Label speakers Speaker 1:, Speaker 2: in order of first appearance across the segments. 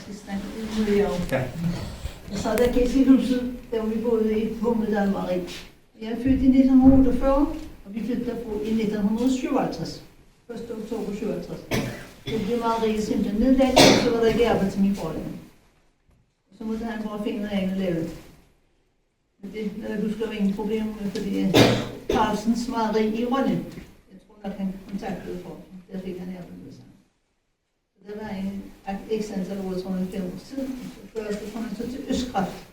Speaker 1: skal snakke lidt med jer om.
Speaker 2: Ja.
Speaker 1: Jeg sad der gæst i huset, der vi boede i Hummeldal Marie. Jeg er født i 1948, og vi flyttede derfra i 1957. 1. oktober 57. Så blev Marie simpelthen nedlagt, og så var der ikke arbejde til min far. Så måtte han bare finde noget andet lavet. Men det du skal ingen problem med, fordi Carlsens Marie i Rønne. Jeg tror nok han kontaktede for, der fik han arbejde med sammen. Så der var en ekstra antal år, tror jeg, 5 års tid. Først kom han så til Østkraft,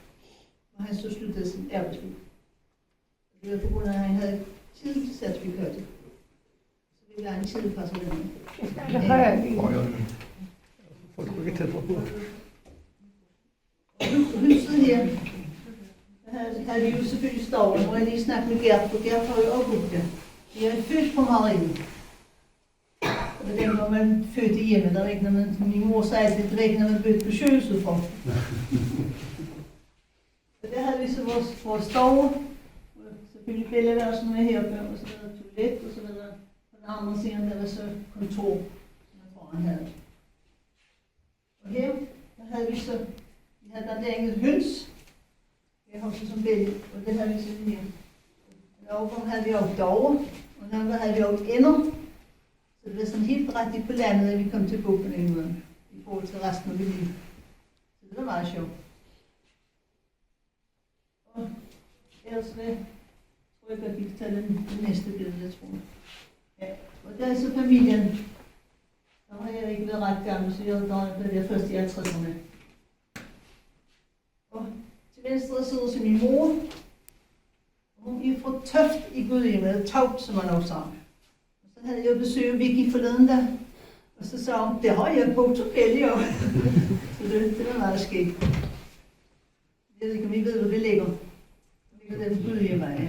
Speaker 1: og han så sluttede sin arbejdsliv. Det var på grund af, at han havde tidscertifikatet. Så ville han en tidspasserende.
Speaker 3: Det har jeg ikke.
Speaker 2: Får du ikke tæt på hovedet?
Speaker 1: Huset her, der havde vi jo selvfølgelig stavlen, og jeg lige snakket med Gert, for Gert har jo også boet der. Vi er født på Marien. Og det var man født i hjemmet, der var ikke, når man, min mor sagde, at det var ikke, når man blev besøgelset for. Så der havde vi så vores stove, og selvfølgelig billedværelsen med heroppe, og så var der toilet, og så var der på den andre siden, der var så kontor, som jeg tror, han havde. Og her, der havde vi så, vi havde blandt andet høns, jeg har også som billede, og det havde vi så her. Og overfor havde vi også derovre, og der havde vi også ender. Så det var sådan helt rigtigt på landet, at vi kom til bo på den måde, i forhold til resten af livet. Så det var meget sjovt. Og ellers tror jeg godt, vi kan tage den næste billede, jeg tror. Ja, og der er så familien. Der har jeg ikke været ret gammel, så jeg var der først i 50'erne. Og til venstre sidder så min mor. Hun er fra Tøft i Gudhjem, Taup, som man også sagde. Så havde jeg besøgt Vicky forleden der, og så sagde hun, det har jeg på Topelli også. Så det var meget skægt. Jeg ved ikke, om I ved, hvor det ligger. Det ligger der ved Gudhjem, ja.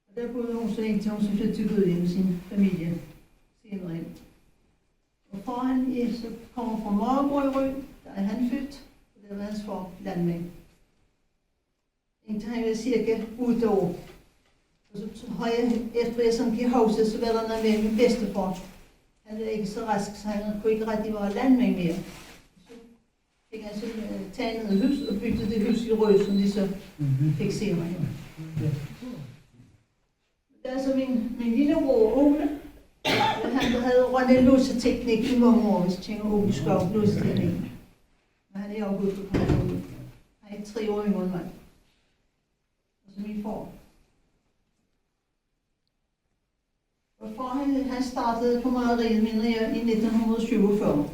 Speaker 1: Og der boede hun så indtil hun så flyttede til Gudhjem med sin familie senere hen. Og far han så kommer fra Margård, der er han født, og der var hans far landmænd. Indtil han var cirka 8 år. Og så har jeg, efter jeg sådan gik huset, så var der noget med min bedstefar. Han var ikke så rask, så han kunne ikke rigtig være landmænd mere. Så fik han så tegnet et hus og bygget det hus i Rød, som de så fik senere hen. Der er så min lille bror Ole. Han havde rundt en låseteknik i mange år, hvis jeg tænker Ole Skov, låseteknik. Men han er jo gået på pension. Han er 3 år yngre end mig. Og så min far. Og far han startede på mejeriet, mener jeg, i 1947.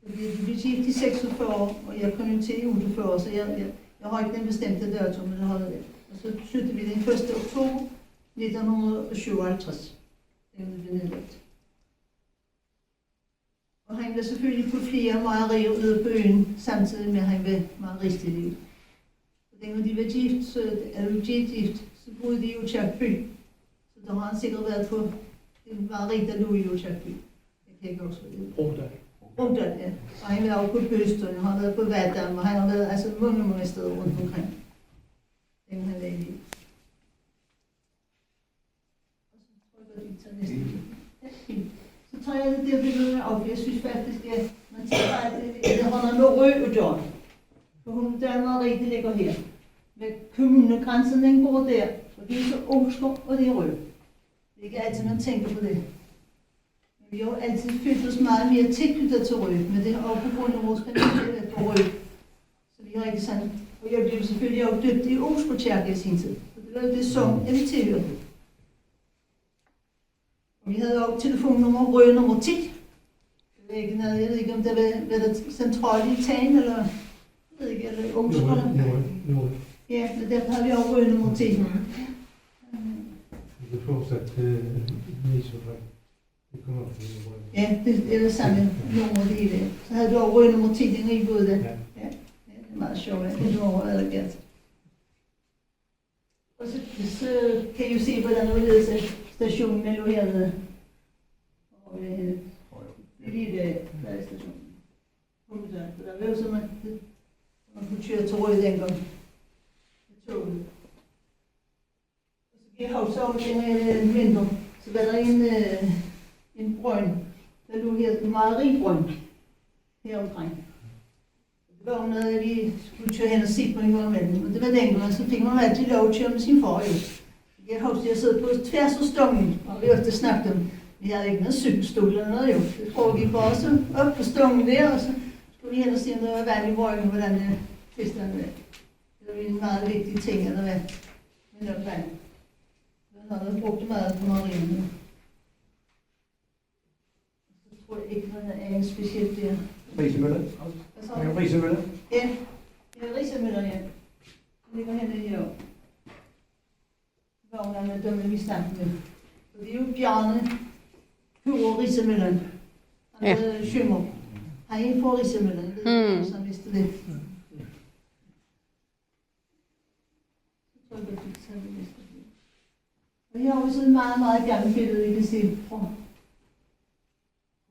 Speaker 1: Vi blev gift i 46 år, og jeg kom jo til i 48, så jeg har ikke den bestemte dato, men det har det. Og så flyttede vi den 1. oktober 1957. Det blev nedlagt. Og han var selvfølgelig på flere mejerier ude på øen, samtidig med at han var mejeristeliv. Og dengang de var gift, så boede de i Aakirkeby. Så der har han sikkert været på det mejeri, der lå i Aakirkeby. Jeg kan ikke også det. Brogdal, ja. Og han var også på Bøstøen, og han har været på Vaddam, og han har været altså mange steder rundt omkring. Dengang han var i liv. Så tager jeg det billede op. Jeg synes faktisk, at man tager, at det har noget rød og John. For hun der er Marie, det ligger her. Men kommunegrænsen, den går der. Og det er så Oslo, og det er rød. Det er ikke altid, man tænker på det. Men vi har jo altid følt os meget mere tilknyttet til rød. Men det er også på grund af vores familie på rød. Så vi har ikke sådan. Og jeg blev selvfølgelig også døbt i Oslo Kirke i sin tid. Så det var jo det som jeg vil tilhøre. Vi havde også telefonnummer rød nummer 10. Det var ikke noget, jeg ved ikke om det var der centralt i Tagen, eller jeg ved ikke, eller Ungskolen. Ja, men derfor havde vi også rød nummer 10.
Speaker 4: Det er fortsat Nisodræk. Det kommer op til rød.
Speaker 1: Ja, det er det samme nummer, det hele. Så havde du også rød nummer 10, den i både der. Ja, det er meget sjovt, det var over allergert. Og så kan I jo se, hvordan det stationen er jo hernede. Og det er lige der er stationen. Så der var jo så man kunne køre til Rød dengang. Med toget. Og så gik jeg også over den vinter. Så var der en brønd, der lå her, en mejeribrønd. her omkring. Det var jo noget, vi skulle køre hen og se på en gang imellem. Og det var dengang, så fik man altid lov at køre med sin far jo. Jeg husker, jeg sad på tværs af stongen, og vi ofte snakkede om, vi havde ikke noget cykelstol eller noget jo. Det foregik bare så op på stongen der, og så skulle vi hen og se, om der var vand i røgen, hvordan det fiskede med. Det var en meget vigtig ting, at der var med nok vand. Det var noget, der brugte meget på marinen. Så tror jeg ikke, der er en specielt der.
Speaker 2: Risemøller.
Speaker 1: Hvad så?
Speaker 2: Ja, Risemøller.
Speaker 1: Ja, det er Risemøller, ja. Det ligger henne her. Vognerne, dem vi snakkede med. Så det er jo Bjarne Kure Risemøllen. Han er Schømmer. Han er fra Risemøllen, det er det, som vidste det. Så tror jeg, at du tager det vidste det. Og her har vi sådan et meget, meget gammelt billede, vi kan se fra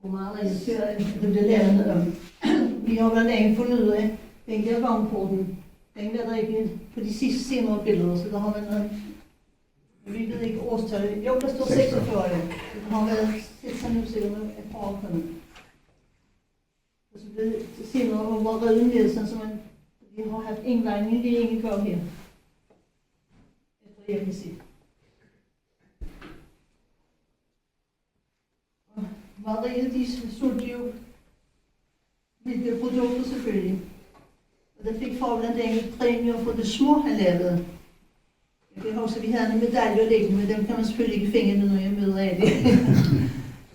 Speaker 1: maleriet, før det blev lavet om. Vi har blandt andet fundet ud af, den der vognporten, den var der ikke på de sidste senere billeder, så der har man noget. Vi ved ikke årstallet. Jo, der står 46. Det har været set sådan ud til et par år på nu. Og så blev det senere over redden ned, sådan så man, vi har haft indvejning lige ingen kør her. Efter jeg kan se. Og maleriet, de solgte jo lidt produkter selvfølgelig. Og der fik far blandt andet præmier for det små, han lavede. Jeg kan huske, at vi havde en medalje liggende, men dem kan man selvfølgelig ikke finde nu, når jeg møder af det.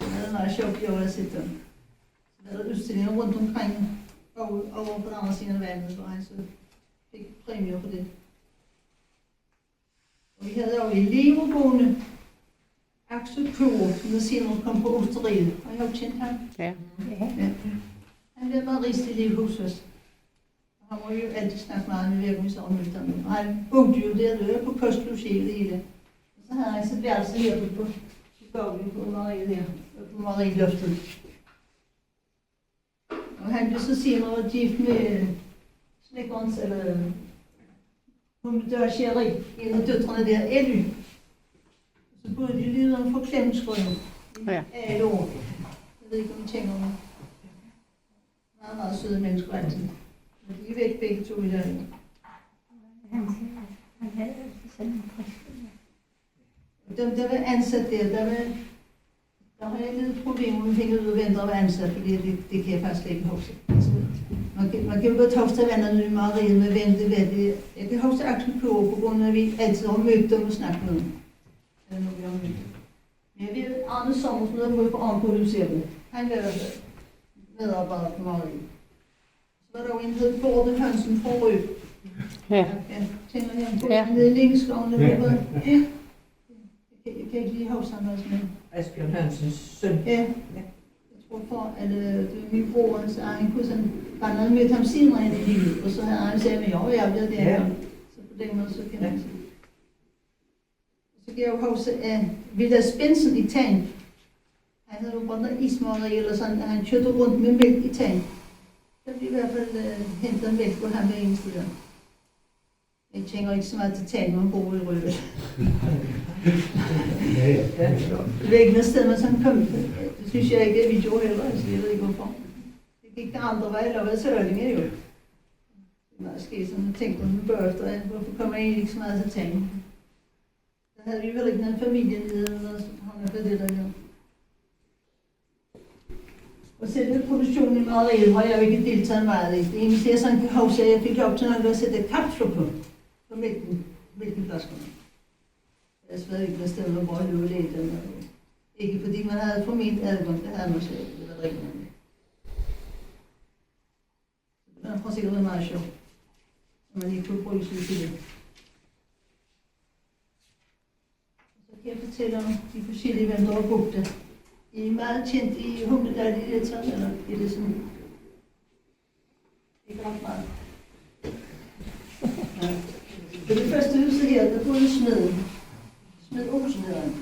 Speaker 1: Det er meget sjovt, jeg har set dem. Så der er udstillinger rundt omkring, over på den andre siden af vandet, hvor han så fik præmier for det. Og vi havde også elevboende Axel Kure, som der senere kom på Osteriet. Har I også kendt ham?
Speaker 3: Ja.
Speaker 1: Ja. Han blev meget rigst elev hos os. Han må jo altid snakke meget med hverken, så om ham. Og han boede jo der på kostlogiet det hele. Og så havde han sit værelse her på Gavlen på Marie der, på Marieloftet. Og han blev så senere gift med snekkerens, eller hun dør Sherry, en af døtrene der, Elly. Så boede de lige uden for Klemsgrøn i alle år. Jeg ved ikke, om I tænker om det. Meget, meget søde mennesker altid. De er væk begge to i dag.
Speaker 5: Han havde sådan en
Speaker 1: Dem, der var ansat der har jeg lidt problemer med at finde ud af, hvem der var ansat, fordi det kan jeg faktisk ikke huske. Altså, man kan jo godt huske, at vennerne i Marie med hvem det var. Jeg kan huske Axel Kure, på grund af, at vi altid har mødt dem og snakket med dem. Men jeg ved, Arne Sommersen er ude på Arnproduktionen. Han var medarbejder på Marie. Så var der jo en, der hed Borte Hansen fra Røb.
Speaker 3: Ja.
Speaker 1: Jeg tænker her på,
Speaker 3: Ja.
Speaker 1: han hed Lingeskoven. Ja. Jeg kan ikke lige huske ham også, men...
Speaker 6: Asbjørn Hansens søn.
Speaker 1: Ja. Jeg tror for, at det var min bror, så han kunne sådan... Bare havde mødt ham senere ind i livet, og så havde han sagt, at jeg blev der.
Speaker 6: Ja.
Speaker 1: Så på den måde, så kan man sige. Så kan jeg jo huske, at Villa Spensen i Tank, han havde jo brændt ismøgeri eller sådan, at han kørte rundt med mælk i Tank. Så blev i hvert fald hentet mælk på ham hver eneste dag. Jeg tænker ikke så meget til Tank, når man bor i Røvel. Det var ikke noget sted, man sådan kom. Det synes jeg ikke, at vi gjorde heller, altså jeg ved ikke hvorfor. Det gik der andre vej, eller hvad Sørlinge jo. Det er meget sket, som man tænkte, når man bør efter, hvorfor kommer jeg egentlig ikke så meget til Tank? Der havde vi vel ikke nogen familie nede, eller sådan for det der jo. Og selve produktionen i maleriet har jeg jo ikke deltaget meget i. Det eneste jeg sådan kan huske, at jeg fik lov til at sætte kapsler på mælkenflaskerne. Jeg ved ikke, hvad stedet var, hvor jeg løb lidt. Ikke fordi man havde formelt adgang, det havde man selv, det var rigtig meget. Det har sikkert været meget sjovt, når man ikke kunne bruge sig til det. Så kan jeg fortælle om de forskellige, hvem der har brugt det. I er meget kendt i Humledal i det taget, eller i det sådan? Ikke ret meget. Ja. Så det første huset her, der boede smeden. Smed Olsen hedder han.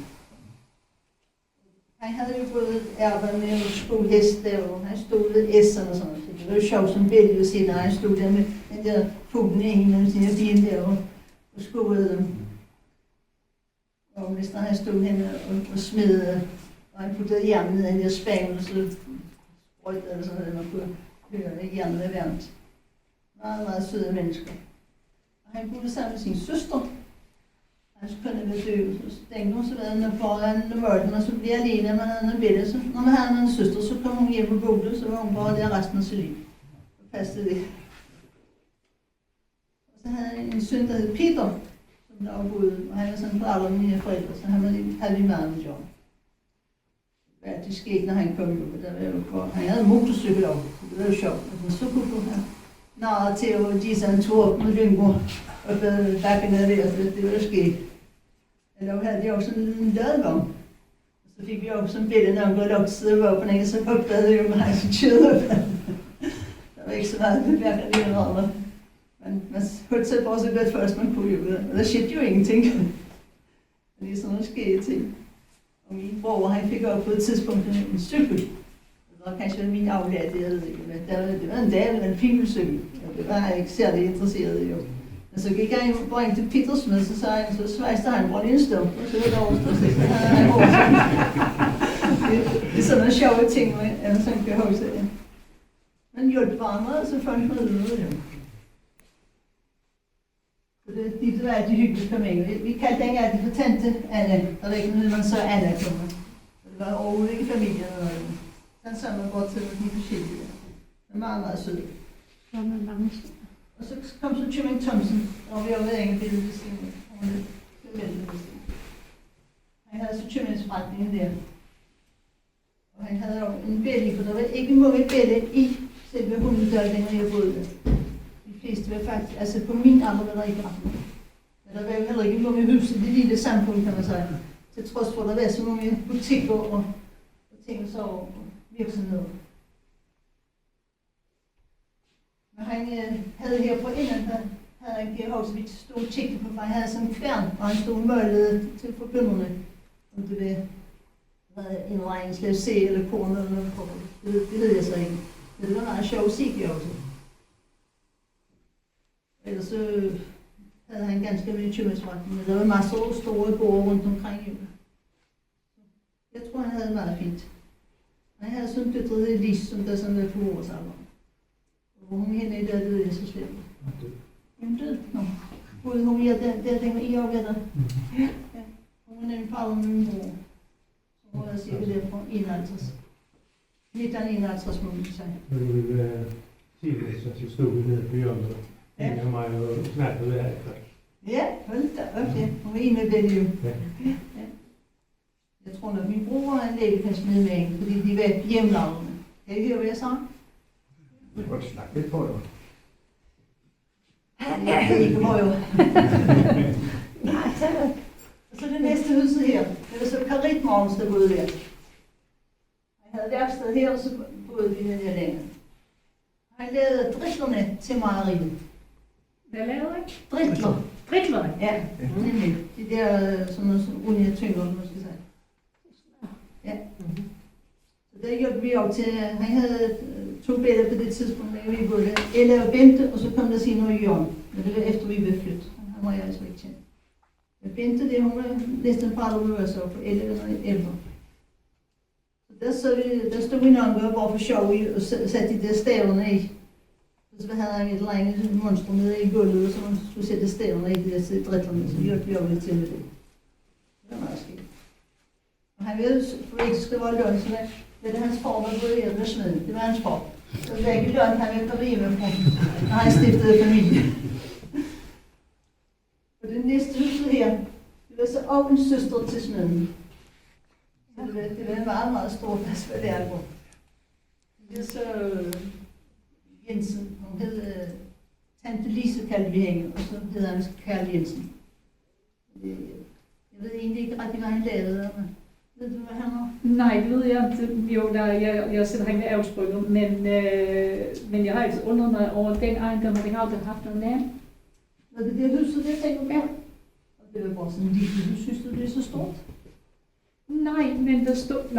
Speaker 1: Han havde jo både arbejdet med at skue hest der, og han stod ved S'erne og sådan noget. Det var jo sjovt som billede at se, når han stod der med den der fuglen i en af sine bilen der og skuede dem. Og hvis der han stod henne og smed, og han puttede jernet ned i den der spangel, så sprøjtede det sådan noget, man kunne hørende gerne være varmt. Meget, meget søde mennesker. Og han boede sammen med sin søster. Hans kønne var død. Så dengang så var han foran mørten, og så blev jeg alene, når man havde en billede. Så når man havde en søster, så kom hun hjem og boede, så var hun bare der resten af sit liv. Så passede det. Og så havde jeg en søn, der hed Peter, som der boede, og han var sådan på alder med mine forældre, så han havde vi meget med John. Det skete, når han kom ud, der var jo på. Han havde motorcykel op, det var jo sjovt. Og så kunne han narre til at give sig en tur op med Lyngbo, og bakken ned der, det var jo sket. Eller havde de også en ladvogn. Og så fik vi også sådan billede, når han går op til våbningen, så opdagede jeg jo med hans kjød op. Der var ikke så meget beværket i den andre. Men man hørte sig bare så godt først, man kunne jo, og der skete jo ingenting. Det er sådan nogle skede ting. Og min bror, han fik op på et tidspunkt en cykel. Det var kanskje min aflærte, jeg ved ikke, men det var en dag med en filmcykel. Og det var han ikke særlig interesseret i. Men så gik han og brængte til Peters med, så sagde han, så svejste han bare en stump, og så var det overstået. Det er sådan nogle sjove ting, man sådan kan huske det. Man hjælpte hverandre, og så fandt man ud af det. Så det var altid hyggeligt for mig. Vi kaldte den altid for tante Anne, og det er ikke noget, man så Anna kommer. Det var overhovedet ikke familien eller noget. Sådan så man godt til at de forskellige. Det var meget, meget sødt.
Speaker 5: Så med mange.
Speaker 1: Og så kom så Tjøming Thomsen, og vi har været ingen billede ved siden af. Han havde så Tjømingsforretningen der. Og han havde jo en billede, for der var ikke mange billede i selve Hundedal, hvor jeg boede der. De fleste var faktisk, altså på min alder var der ikke ret mange. Men der var jo heller ikke mange hus i det lille samfund, kan man sige. Til trods for, at der var så mange butikker og ting så og virksomheder. Men han havde her på inden, der havde han givet hos, vi stod og tjekkede på, for han havde sådan en kværn, og han stod og mølede til forbinderne. Om det var en eller anden slags se eller korn eller noget. Det ved jeg så ikke. Men det var meget sjovt sikke også. Ellers så havde han ganske mye købmandsforretning, men der var masser af store gårde rundt omkring. Jeg tror, han havde det meget fint. Han havde sådan døtret et lis, som der sådan var på vores alder. Hvor hun henne i der, det ved jeg så slet. Hun død? Nå. Både hun her, der tænker I også der. Ja. Hun var nemlig far med min bror. Så hun var cirka der fra 51. 1951 må man sige.
Speaker 4: Men du vil sige, så stod vi nede på hjørnet.
Speaker 1: Ja.
Speaker 4: En af mig og snakkede ved herfra.
Speaker 1: Ja, hold da op, ja. Hun var en af det jo.
Speaker 4: Ja.
Speaker 1: Ja. Jeg tror nok, min bror var en lægepladsmed med en, fordi de var hjemlavende. Kan I høre, hvad jeg sagde?
Speaker 2: Du kan godt snakke lidt på jo.
Speaker 1: Jeg ved ikke, hvor jo.
Speaker 5: Nej, så
Speaker 1: Og så det næste huset her, det var så Karit Mogens, der boede der. Han havde værksted her, og så boede vi der længere. Han lavede dritlerne til mejeriet.
Speaker 5: hvad laver I?
Speaker 1: Dritler.
Speaker 5: Dritlerne?
Speaker 1: Ja, nemlig. De der sådan noget som unia-tyngler, man skal sige. Ja. Så der hjalp vi jo til, han havde 2 billeder på det tidspunkt, da vi boede der. Ella og Bente, og så kom der senere Jørgen. Men det var efter vi blev flyttet. Han var jeg altså ikke kendt. Men Bente, det hun var næsten bare der var så på 11 eller 11. Der stod vi nok bare for sjov i og satte de der staverne i. Og så havde han et eller andet monster nede i gulvet, og så man skulle sætte staverne i de der dritlerne, så hjalp vi jo lidt til med det. Det var meget skidt. Og han ved, for ikke skal være løn, så var det hans far, der boede her med smeden. Det var hans far. Så det var ikke løn, han ville komme hjemmefra, når han stiftede familie. Og det næste huset her, det var så også en søster til smeden. Så det var en meget, meget stor plads for det album. Det er så Jensen, hun hed Tante Lise, kaldte vi hende, og så hed han Karl Jensen. Jeg ved egentlig ikke rigtig, hvad han lavede, men ved du, hvad han var?
Speaker 3: Nej, det ved jeg ikke. Jo, jeg sætter han ved Avsbrygger, men jeg har altså undret mig over den ejendom, og det har aldrig haft noget navn.
Speaker 1: Var det det huset, det tænker du? Ja. Og det var bare sådan en lille hus, synes du, det er så stort?
Speaker 3: Nej, men der stod...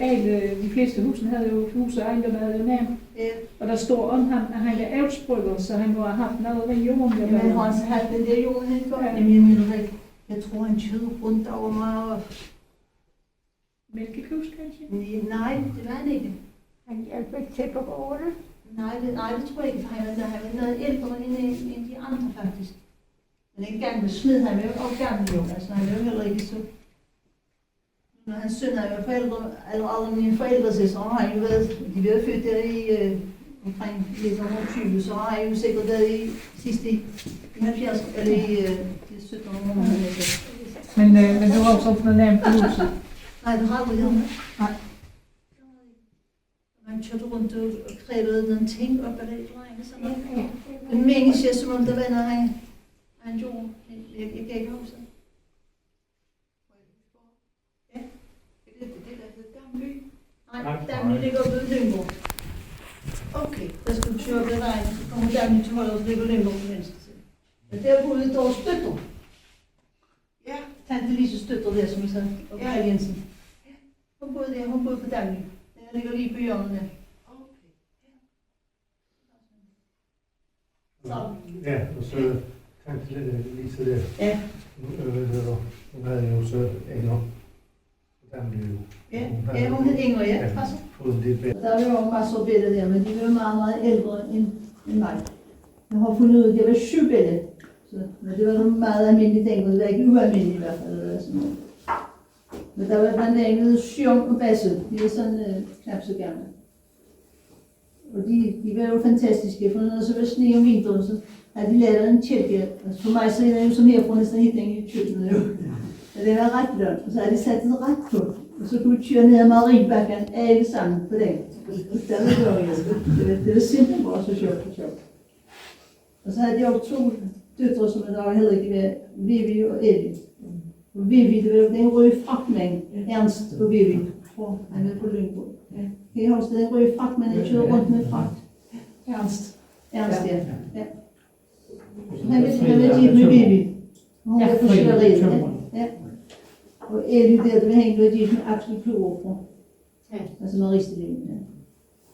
Speaker 3: alle de fleste husene havde jo hus og ejendom, havde jo navn.
Speaker 1: Ja.
Speaker 3: Og der står om ham, at han er Avsbrygger, så han må have haft noget med jorden.
Speaker 1: Jamen, han har altså haft den der jorden helt godt. Jamen, jeg mener ikke. Jeg tror, han kørte rundt over mig og...
Speaker 3: Mælkeklus, kanskje?
Speaker 1: Nej, det var han ikke.
Speaker 5: Han hjælper ikke til på gården.
Speaker 1: Nej, det tror jeg ikke, for han var noget ældre end de andre faktisk. Men den gamle smed, han var jo også gammel jo, altså han var jo heller ikke så. Når hans søn er jo forældre, eller alle mine forældre siger, så har han jo været, de var født der i omkring 1920, så har han jo sikkert været i sidste i 70, eller i 1700.
Speaker 3: Men du har også fået nemt på huset.
Speaker 1: Nej, det har aldrig været.
Speaker 3: Nej.
Speaker 1: Man kørte rundt og krævede nogle ting op ad det drenge, sådan noget. Det mindes jeg, som om der var noget, han gjorde. Jeg kan ikke huske det. Ja. Det der hed Damly. Nej, Damly ligger oppe ved Lyngborg. Okay, der skal du køre op ad vejen, så kommer Damly til højre, og så ligger Lyngborg på venstre side. Og der boede der støtter. Ja. Tante Lise støtter der, som vi sagde, og Karl Jensen. Hun boede der, hun boede på Damly. Den ligger lige på hjørnet der.
Speaker 4: Ja, og så kanskje lige så der.
Speaker 1: Ja.
Speaker 4: Hun havde jo så Inger. Den blev jo.
Speaker 1: Ja, hun hed Inger, ja. Passer.
Speaker 4: Fået lidt bedre.
Speaker 1: Der var jo masser af billeder der, men de var meget, meget ældre end mig. Jeg har fundet ud af, at det var 7 billeder. Men det var meget almindeligt dengang, det var ikke ualmindeligt i hvert fald. Eller sådan noget. Men der var blandt andet Sjong og Basse, de var sådan knap så gamle. Og de var jo fantastiske, for når der så var sne om vinteren, så havde de lavet en kælke. Altså for mig så er det jo som herfra næsten helt længe i køkkenet jo. Og det var ret langt, og så havde de sat det ret på. Og så kunne vi køre ned ad Marienbakken alle sammen på den. Der var det var simpelthen bare så sjovt. Og så havde de også 2 døtre, som der var heller ikke var Vivi og Ellie. Og Vivi, det var jo den røde fragtmand, Ernst og Vivi, tror han var på Lyngborg. Kan I huske den røde fragtmand, der kørte rundt med fragt?
Speaker 3: Ernst.
Speaker 1: Ernst, ja. Han var gift med Vivi. Hun var på Sjæleriet. Ja. Og Ellie der, det var hende, der var gift med Axel Klooffer. Altså med Risteling. Ja.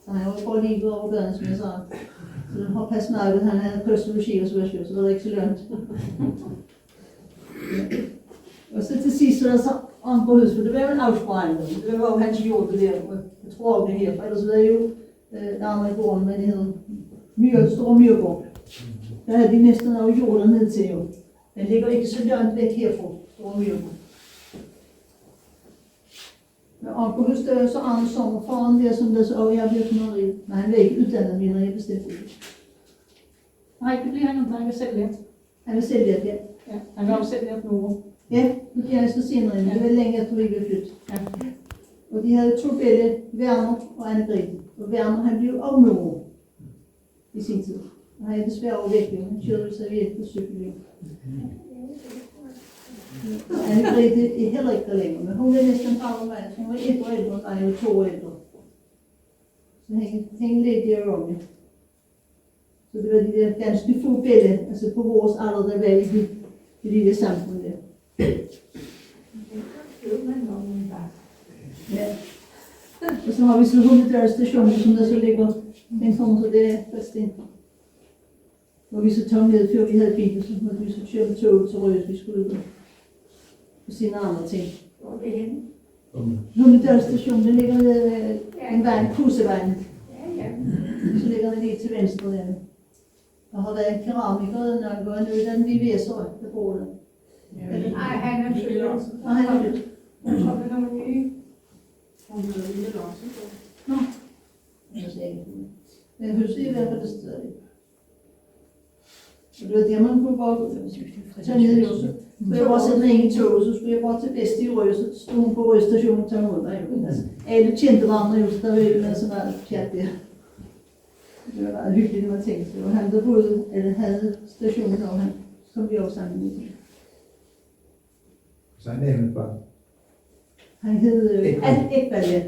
Speaker 1: Så han var bare lige over gaden, som jeg sagde. Så den har passet meget, at han havde kørsel logi og så var det ikke så lønt. Og så til sidst så er der så andre hus, for det var jo en afsprejning. Det var jo hans jord, det der. Jeg tror også det her, for ellers var det jo der andre i gården, hvad det hedder. Store Myrgård. Der havde de næsten også jord dernede til jo. Den ligger ikke så langt væk herfra, Store Myrgård. Men Anker hus, der er så andre sommerfaren der, som der så også jeg bliver knurret. Men han var ikke uddannet mindre, jeg bestemte ikke.
Speaker 3: Nej, det bliver han ikke, han vil selv lært.
Speaker 1: Han vil selv lært, ja.
Speaker 3: Ja, han vil også selv lært nu.
Speaker 1: Ja, det bliver jeg så senere, det var længe efter vi blev flyttet.
Speaker 3: Ja.
Speaker 1: Og de havde 2 bella, Werner og Anne-Grethe. Og Werner, han blev også mor i sin tid. Og han er desværre også væk, jo. Han kørte jo serviet på cykel. Og Anne-Grethe er heller ikke der længere, men hun er næsten fra mig. Hun var 1 år ældre, og jeg var 2 år ældre. Så han lidt der om, ja. Så det var de der ganske få bella, altså på vores alder, der var i det lille samfund der. Ja. Og så har vi så Hundedal station, som der så ligger den kommer så det er først ind. Hvor vi så tog ned, før vi havde bil, så måtte vi så køre med toget til Røs, vi skulle ud på sine andre ting.
Speaker 5: Hvor er det henne?
Speaker 1: Hundedal station, den ligger ved en vej, Kusevejen.
Speaker 5: Ja.
Speaker 1: Så ligger den lige til venstre der. Der har været en keramiker, når jeg går ned, den vi væser, der bor der.
Speaker 5: Nej, han er flyttet.
Speaker 1: Og han er flyttet.
Speaker 5: Jeg tror, det er nogle nye.
Speaker 1: Nå. Jeg ser ikke. Jeg husker i hvert fald det stadig. Og det var der, man kunne bare tage ned i Josef. Så jeg bare sætte mig ind i toget, så skulle jeg bare til bedst i Røs, så stod hun på Røs station og tage rundt. Altså, alle kendte varme Josef, der var jo med så meget pjat der. Det var meget hyggeligt, når man tænkte. Det var han, der boede, eller havde stationen, og han kom vi også sammen med.
Speaker 2: Så han er med bare.
Speaker 1: Han hed Ekvald, ja.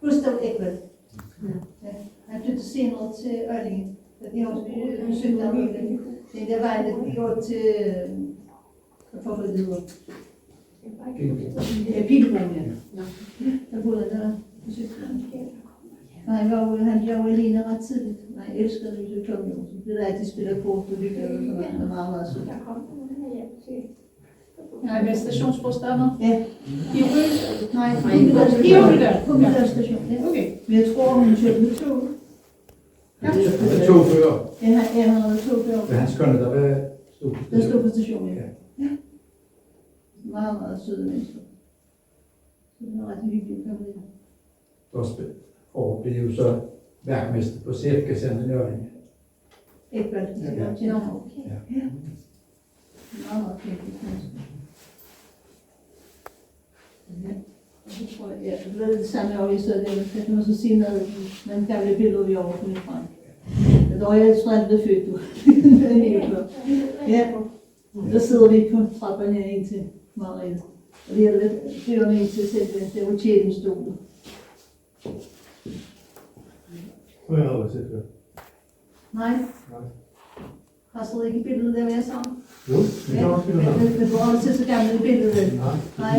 Speaker 1: Gustav Ekvald. Ja. Han flyttede senere til Ørlinge. De har også besøgt der Ørlinge. Den der vej, der går til, hvad får det hedder? Pilgrim, ja. Der boede han der besøgte han. Og han blev jo alene ret tidligt. Jeg elskede det, hvis vi kom jo. Det der, at de spiller kort, og det gør jo sådan noget meget, meget sødt.
Speaker 5: Der kom nogen her hjem til.
Speaker 3: Nej, ved stationsforstander.
Speaker 1: Ja.
Speaker 3: I Rød.
Speaker 1: Nej,
Speaker 3: I Rød.
Speaker 1: på Middelhavs station. Ja.
Speaker 3: Okay.
Speaker 1: Men jeg tror, hun kørte med tog.
Speaker 3: Ja.
Speaker 2: Det er togfører.
Speaker 1: Ja, han havde tog
Speaker 2: Det er
Speaker 1: før.
Speaker 2: hans kønne, der var stod på
Speaker 1: Der stod
Speaker 2: stedet.
Speaker 1: på stationen, ja.
Speaker 2: Ja.
Speaker 1: Ja. Meget, meget søde mennesker. Så det var ret hyggeligt at komme der.
Speaker 2: Og blev jo så værkmester på CF-kasernen i Øringe.
Speaker 1: Ekvald,
Speaker 2: Ja.
Speaker 1: ja. Ja.
Speaker 2: Ja.
Speaker 1: Meget, meget hyggeligt mennesker. Ja. Og så tror jeg, ja, det var det samme år, så det kan man så sige noget med de gamle billeder, vi har overfundet frem. Der var jeg tror, blev født, du. Ja. Der sidder vi på trappen her ind til Marie. Og det er lidt dørene ind til selv, det var tjenestole.
Speaker 4: Hvor jeg har set det.
Speaker 1: Nej. Har siddet ikke i billedet der, hvad jeg sa?
Speaker 4: Jo, det kan også spille noget.
Speaker 1: Det var altid så gamle billedet.
Speaker 4: Nej,
Speaker 1: Nej.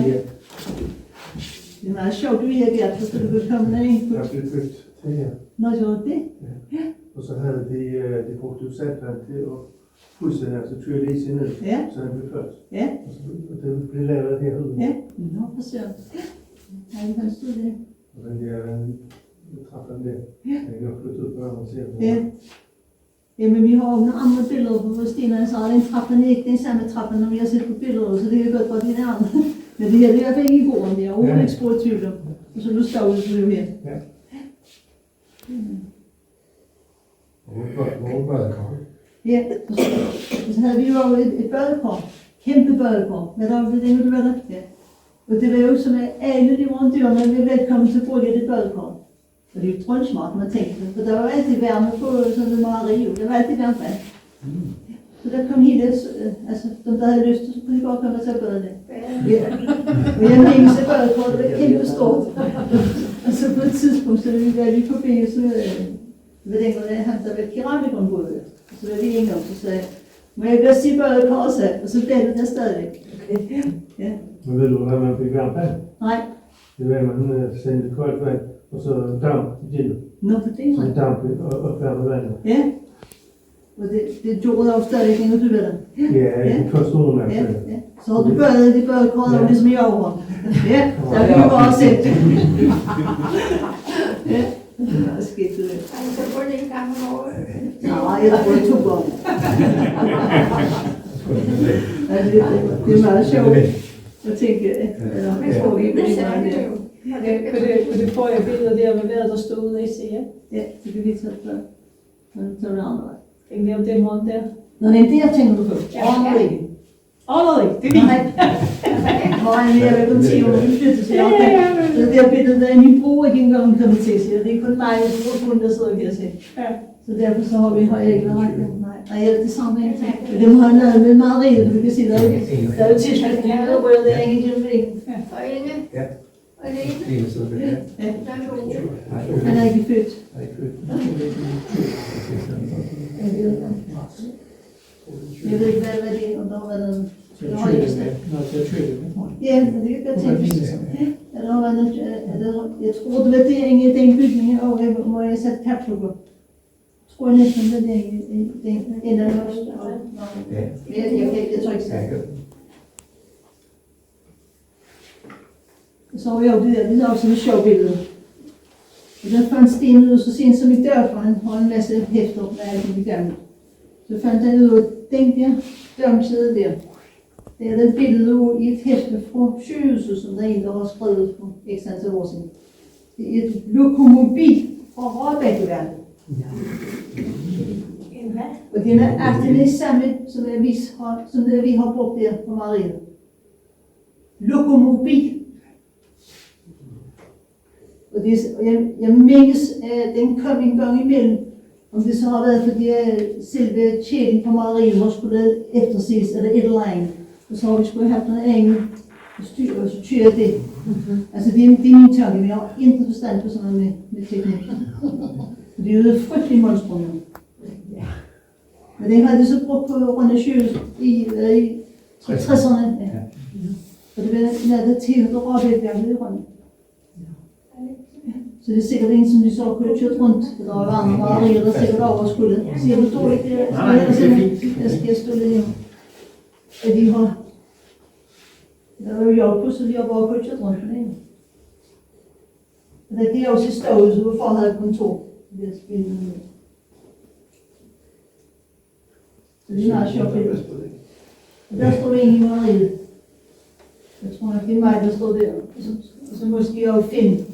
Speaker 1: Det er meget sjovt, du er Gert, så du kan komme derind på.
Speaker 4: jeg blev født til her.
Speaker 1: Nå, gjorde det?
Speaker 4: Og så havde de brugt jo saltvand til at pudse her, så tyrer det is ned,
Speaker 1: Ja,
Speaker 4: så den blev ført.
Speaker 1: ja,
Speaker 4: Og det blev lavet herude.
Speaker 1: ja. Nå, for søren. Ja, det kan stå det.
Speaker 4: Og den der trappen der,
Speaker 1: Ja.
Speaker 4: jeg kan flytte ud på og se.
Speaker 1: Ja. Jamen, vi har jo nogle andre billeder på, hvor Stina sagde, den trappen er ikke den samme trappen, når vi har set på billeder, så det kan godt være de andre. Men det her, det er i hvert fald ikke i gården, det er overhovedet ikke spurgt tvivl om. Og så du står ud på det her.
Speaker 4: Ja.
Speaker 2: Hvor var det kommet?
Speaker 1: Ja, og så havde vi jo et badekar. Kæmpe badekar. Hvad der var det, du ved det? Ja. Og det var jo sådan, at alle de rundtørerne blev velkommen til at bruge det badekar. Og det er jo trundsmart, man tænkte. For der var altid varme på sådan et Marie, det var altid varmt vand. Så der kom hele, altså dem der havde lyst, så kunne de bare komme og tage badet. Ja. Og jeg mindes at badekar, det var kæmpe stort. Og så på et tidspunkt, så vi var lige forbi, så ved den gang, han der var keramikeren på det. Så var vi ingen om, så sagde jeg, må jeg godt sige badekar, og så blev det der stadigvæk. Okay. Ja.
Speaker 4: Men ved du, hvordan man fik varmt vand?
Speaker 1: Nej,
Speaker 4: Det var, at man sendte koldt vand, og så damp i gildet.
Speaker 1: nå på det,
Speaker 4: Så
Speaker 1: nej.
Speaker 4: damp og opvarmet vandet.
Speaker 1: Ja. Og det gjorde der jo stadigvæk, når du ved det.
Speaker 4: Ja, det kostede nogle
Speaker 1: Ja,
Speaker 4: af
Speaker 1: ja. Så har du badet i det badekar, der var ligesom i over. Ja, der kan vi bare se. Ja, det var skidt det.
Speaker 5: Altså, på det en gang om året.
Speaker 1: Nej, jeg tror det 2 gange. Ja, det er meget sjovt. Jeg tænker,
Speaker 5: Men
Speaker 1: jeg tror
Speaker 5: vi
Speaker 1: ikke,
Speaker 5: blev
Speaker 1: det er meget
Speaker 5: særligt
Speaker 1: mere.
Speaker 5: jo.
Speaker 3: På det forrige billede der, hvad vejret der stod ude i sig, ja?
Speaker 1: Ja, det kan vi tage før. Men så er det andre vej.
Speaker 3: Tænkte jeg om den morgen der.
Speaker 1: Nå, det er det, jeg tænker du på.
Speaker 3: Ja.
Speaker 1: Overhovedet.
Speaker 3: Allerede, det er vildt.
Speaker 1: Nej. Nej, jeg er ved 10 år, vi flytter til Japan. Så det der billede, der er min bror ikke engang kommet til, så det er kun mig, og kun der sidder og giver sig.
Speaker 3: Ja.
Speaker 1: Så derfor så har jeg ikke været ret. Nej, jeg er det samme, jeg tænker. Men det må have noget med Marie, du kan sige, der er jo tilslutning, der rører det ikke gennem væggen.
Speaker 5: Og Inge.
Speaker 2: Ja.
Speaker 5: Og Lene.
Speaker 2: En sidder ved det.
Speaker 1: Ja,
Speaker 5: Der er Lone.
Speaker 1: han er ikke født.
Speaker 2: Jeg er ikke født.
Speaker 1: Jeg ved ikke, hvad det er, om der har været noget. Der har ikke bestemt.
Speaker 4: Nå, så jeg kører det.
Speaker 1: Ja, det kan godt tænkes. Ja, der har været noget, jeg tror, det var det inde i den bygning, og hvor jeg satte kapslukker. Tror jeg næsten, det er den ende af os.
Speaker 2: Ja.
Speaker 1: Jeg tror ikke
Speaker 2: Ja,
Speaker 1: selv.
Speaker 2: jeg
Speaker 1: Så har vi jo det der, det er også et sjovt billede. Og der fandt Sten ud, så sent som i dør, for han har en masse hæfter med alt muligt gammelt. Så fandt han ud af, den der dømside der, det er et billede i et hæfte fra sygehuset, som der er en, der har skrevet for ekstra antal år siden. Det er et lokomobil fra Råbækkeværket.
Speaker 5: En hvad?
Speaker 1: Og det er nøjagtigt det samme, som det vi har brugt der på Marie. Lokomobil. Og jeg mindes, at den kom en gang imellem, om det så har været, fordi selve tjening på Marie har skulle efterses, eller et eller andet. Og så har vi skulle have noget andet styr, og så tyrer det. Altså det er min tanke, vi har intet forstand på sådan noget med teknik. Det er jo et frygteligt monstrum. Men den har de så brugt på Rønne Sjøs i 60'erne. Ja. Og det var lavet til at Råbækkeværket i Rønne. Så det er sikkert en, som de så har kørt rundt. Der var andre malerier, der sikkert over skulle. Siger du dårligt det?
Speaker 2: Nej, det er fint.
Speaker 1: Jeg skal stå lidt hjemme. At de har Der var jo pludselig lige bare kørt rundt på den. Og der kan jeg også stå, så hvor far havde et kontor. Det er spændende. Så det er meget sjovt. Og der står en i maleriet. Jeg tror nok, det er mig, der står der. Og så måske også Finn.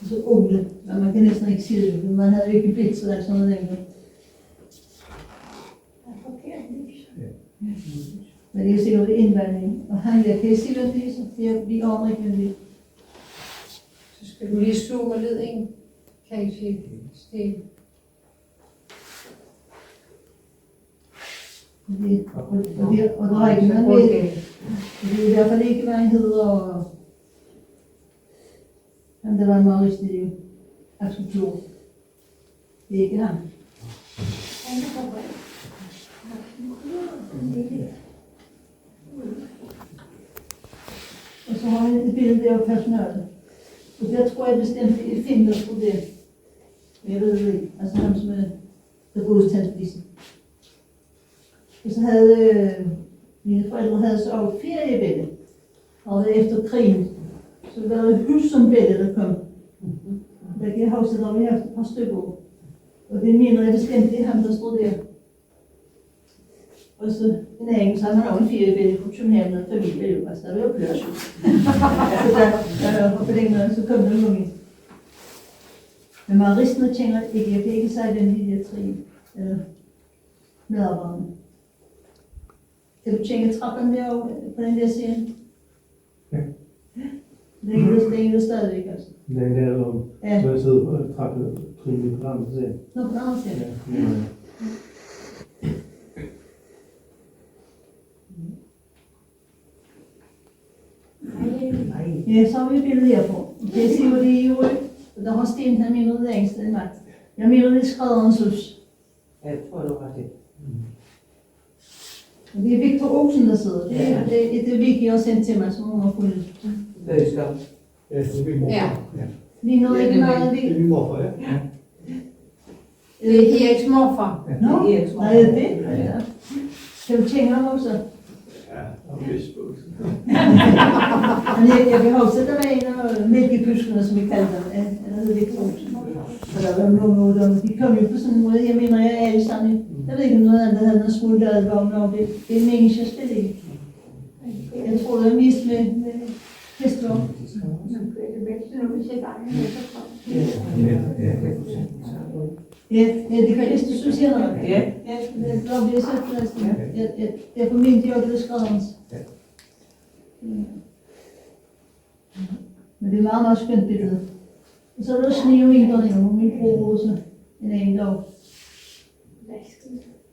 Speaker 1: Og så Ole. Men man kan næsten ikke sige det, for man havde jo ikke blidt så der sådan noget dengang. Men det er sikkert indvandring. Og han der kan jeg sige, hvad det er, så vi aner ikke, hvad det er.
Speaker 5: Så skal du lige zoome lidt ind, kan I se Sten.
Speaker 1: Og der er ikke noget med. Det er i hvert fald ikke, hvad han hedder. Og han der var en meget rigtig liv. Axel Klor. Det er ikke ham. Og så har jeg et billede der af personalet. Og der tror jeg bestemt, det er Finn, der stod der. Men jeg ved det ikke. Altså ham som er der boede hos Tanspidsen. Og så havde mine forældre havde så også feriebillede. Og efter krigen, så var der et hus som billede, der kom. Der kan jeg huske, der vi haft et par stykker. Og det mener jeg bestemt, det er ham, der stod der. Og så en anden, så havde man også en feriebillede på København og familie, jo. Altså der var jo plads. Så der var på den måde, så kom der nogle. Men Maristen kender ikke, jeg kan ikke sige, hvem de der tre medarbejderne. Kan du tjekke trappen derovre på den der side?
Speaker 4: Ja.
Speaker 1: Det er ikke stadigvæk, altså.
Speaker 4: Nej, det er jo,
Speaker 1: Ja.
Speaker 4: når jeg sidder på trappen, trinne på den anden side.
Speaker 1: Nå, på den anden side. Ja, så har vi et billede her på. Det er sikkert det er i rød. Og der har Sten, han mener det længste end mig. Jeg mener det er skrædderens hus.
Speaker 6: Ja, jeg tror, du har det.
Speaker 1: Og det er Victor Olsen, der sidder. Det er Vicky har sendt til mig, som hun har fundet.
Speaker 6: Bøgeskab.
Speaker 2: Ja, det er min morfar.
Speaker 5: Ja.
Speaker 2: Ja.
Speaker 1: Ligner ikke meget
Speaker 2: Det
Speaker 1: Vicky.
Speaker 2: er min morfar, ja.
Speaker 5: Det er Eriks morfar.
Speaker 1: Nå,
Speaker 6: Det er Eriks morfar.
Speaker 1: nej, det er det. Ja. Kan du tænke ham også?
Speaker 2: Ja, og vestbog.
Speaker 1: Men jeg kan huske, at der var en af mælkepyskerne, som vi kaldte dem. Han hedder Victor Olsen. Så der var nogle af dem. De kom jo på sådan en måde, jeg mener, jeg er alle sammen. Jeg ved ikke, om noget andet havde noget smule advogn om det. Det er meningen, jeg spiller ikke. Jeg tror, det er mest med festvogn. Ja, det kan jeg synes, jeg nok.
Speaker 6: Ja.
Speaker 1: Ja, det er det, jeg sagt. Jeg på min dialog, det er skrædderens. Men det er meget, meget skønt billede. Og så er der sne og vinterne, og min bror også en anden dag.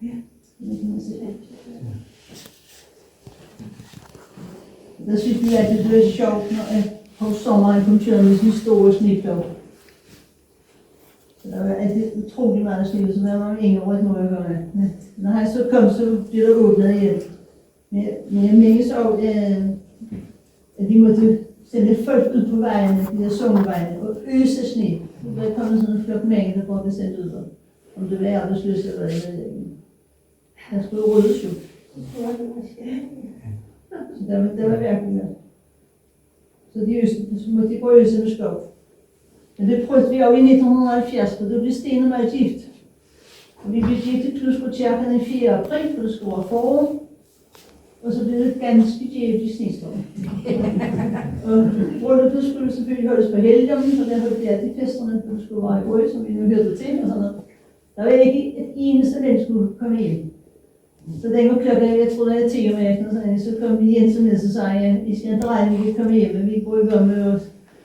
Speaker 1: Ja, det kan man se. Der synes vi altid, det er sjovt, når på sommeren kom kørende med sådan en stor sneplov. Så der var altid utrolig meget sne, så der var man ingen råd noget at gøre. Når han så kom, så blev der åbnet igen. Men jeg mindes også, at de måtte sende folk ud på vejene, de der sommervejene, og øse sne. Der kom sådan en flok mængde, der bare blev sendt ud. Om det var arbejdsløse eller hvad. Der skulle ryddes jo. Så der var virkelig med. Så måtte de gå øse med skov. Men det prøvede vi jo i 1970, for det blev Sten og mig gift. Og vi blev gift i Klusgårdskirken den 4. april, for det skulle være forår. Og så blev det ganske givet i snestorm. Og brylluppet skulle selvfølgelig holdes på Helgenen, så der holdt vi altid festerne, for det skulle være i Røg, som vi nu hørte til og sådan noget. Der var ikke et eneste den skulle komme hjem. Så den var klokken, jeg tror det er 10 om aftenen, så kom vi Jens og med, så sagde jeg, I skal dreje, vi kan komme hjem, men vi går i gang med at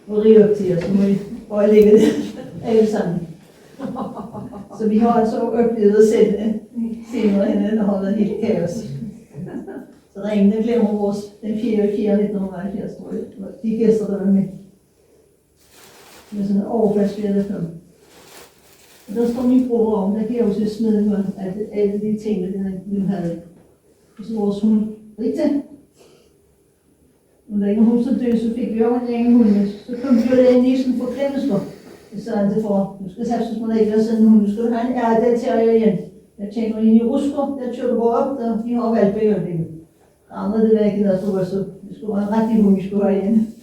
Speaker 1: rive op til os, så må vi bare ligge der alle sammen. Så vi har altså oplevet at sætte senere hende, der har været helt kaos. Så der er ingen, der glemmer vores, den 4.4.1970, tror jeg, de gæster, der var med. Med sådan en overfaldsfjerde, der kom. Og der står min bror om, der kan jeg også smide med alle de ting, der han nu havde. Og så vores hund, Rita. Og da hun så døde, så fik vi også en egen hund. Så kom Bjørn Nielsen fra Klemmenskov. Så sagde han til far, du skal satse på, at ikke være sådan en hund. Du skal have en ærdeterrier igen. Jeg tænker ind i Rusker, der kører du bare op, der de har valgt på øjeblikket. Andre, det var ikke noget, så var så Det skulle være ret i hund, vi skulle have igen.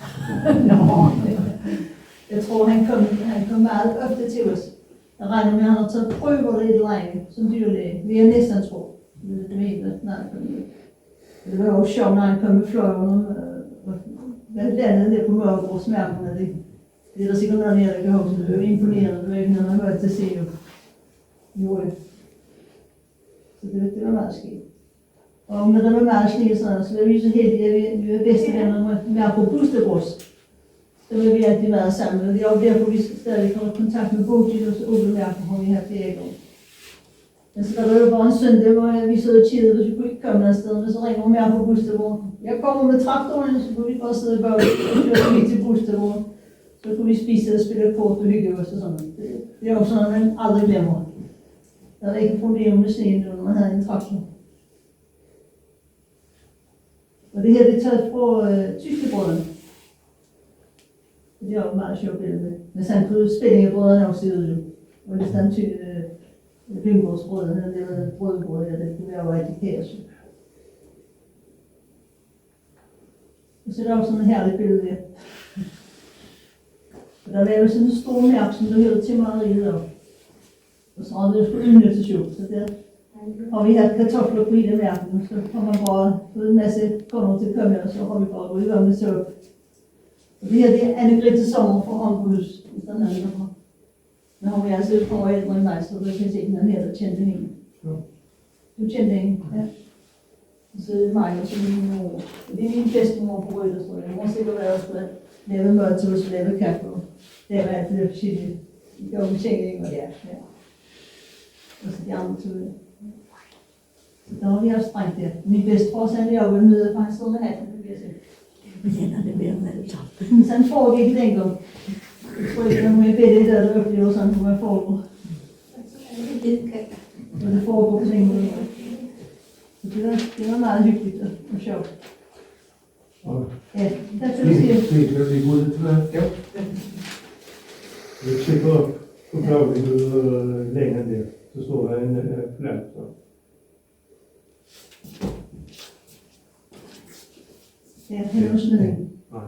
Speaker 1: Jeg tror, han kom meget ofte til os. Jeg regner med, at han har taget prøver lidt længe som dyrlæge. Vi er næsten tro. Det mener jeg. Det var jo sjovt, når han kom med fløjerne. Hvad landet der på Mørkeborgsmærkerne. Det er der sikkert noget her, der kan huske. Det var imponerende. Det var ikke noget, man hørte til at se jo. Så det var meget skidt. Og når der var meget sne, så var vi så heldige, at vi var bedste venner med på Bustebros. Så var vi altid været sammen. Det er jo derfor, vi stadig har kontakt med Bodil og så Ole Mærken, hvor vi har flere år. Men så der var jo bare en søndag, hvor vi sad og chillede, hvis vi kunne ikke komme afsted, men så ringer hun mere på Bustebros. Jeg kommer med traktoren, så kunne vi bare sidde bag og køre mig til Bustebros. Så kunne vi spise og spille kort og hygge os og sådan noget. Det er jo sådan noget, man aldrig glemmer. Der var ikke problemer med sneen, når man havde en traktor. Og det her, det er taget fra Tyskebrødrene. Det er jo meget sjovt billede. Men han kunne Spillingebrødrene også se ud jo. Og det er sådan Lyngborgsbrødrene, det var brødbrød, det kunne være jo etikeres. Og så er der også sådan en herlig billede der. Og der lavede sådan en stor mærke, som der hedder Timmeriet op. Og så har det sgu udnyttes jo, så der har vi haft kartofler på hele mærken, så har man bare fået en masse kunder til at komme, og så har vi bare gået i gang med så. Og det her, det er Anne-Grete Sommer fra Håndbrugs, hvis der er noget, der har. Men hun er altså et par år ældre end mig, så der kan se, den her, der kendte hende.
Speaker 4: Ja.
Speaker 1: Du kendte hende, ja. Og så er det mig, og så er det min mor. Det er min bedstemor på Røde, tror jeg. Hun har sikkert været også lave mad til os, lave kaffe. Det var altid det forskellige. Det gjorde vi ting, ikke? Og ja. Og så de andre tog det. Så der var vi også strengt der. Min bedstefar sagde, at jeg ville møde, for han stod med hatten, det vil jeg sige. Så han foregik den gang. Jeg tror ikke, at hun er bedre der, der oplever sådan, hvor man foregår. Og det foregår på den måde. Så det var meget hyggeligt og sjovt. Ja, tak skal du sige.
Speaker 4: Det er lige gode til det.
Speaker 2: Jo.
Speaker 4: Jeg tjekker på klokken længere der, så står der en flap.
Speaker 1: Ja, det er jo sådan.
Speaker 4: Nej,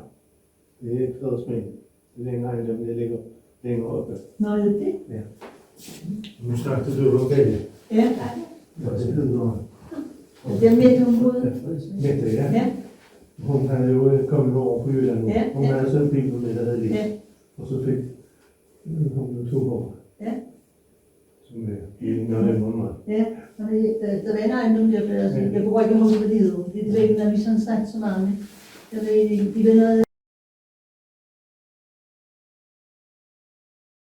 Speaker 4: det er ikke fredesmænd. Det er en ejendom, der ligger længere oppe.
Speaker 1: Nå, er det det?
Speaker 4: Ja. Nu snakkede du om det.
Speaker 1: Ja.
Speaker 4: Hvad det hedder?
Speaker 1: Det er midt området.
Speaker 4: Mette, ja.
Speaker 1: Ja.
Speaker 4: Hun havde jo kommet over på Jylland nu.
Speaker 1: Ja,
Speaker 4: Hun havde sådan en bil med, der havde lidt.
Speaker 1: Ja.
Speaker 4: Og så fik hun 2 år.
Speaker 1: Ja.
Speaker 4: Som er noget af mig.
Speaker 1: Ja, og der var en ejendom der, jeg kunne ikke huske, hvad det hedder. Det er ikke, når vi sådan snakker så meget. Jeg ved ikke, det er noget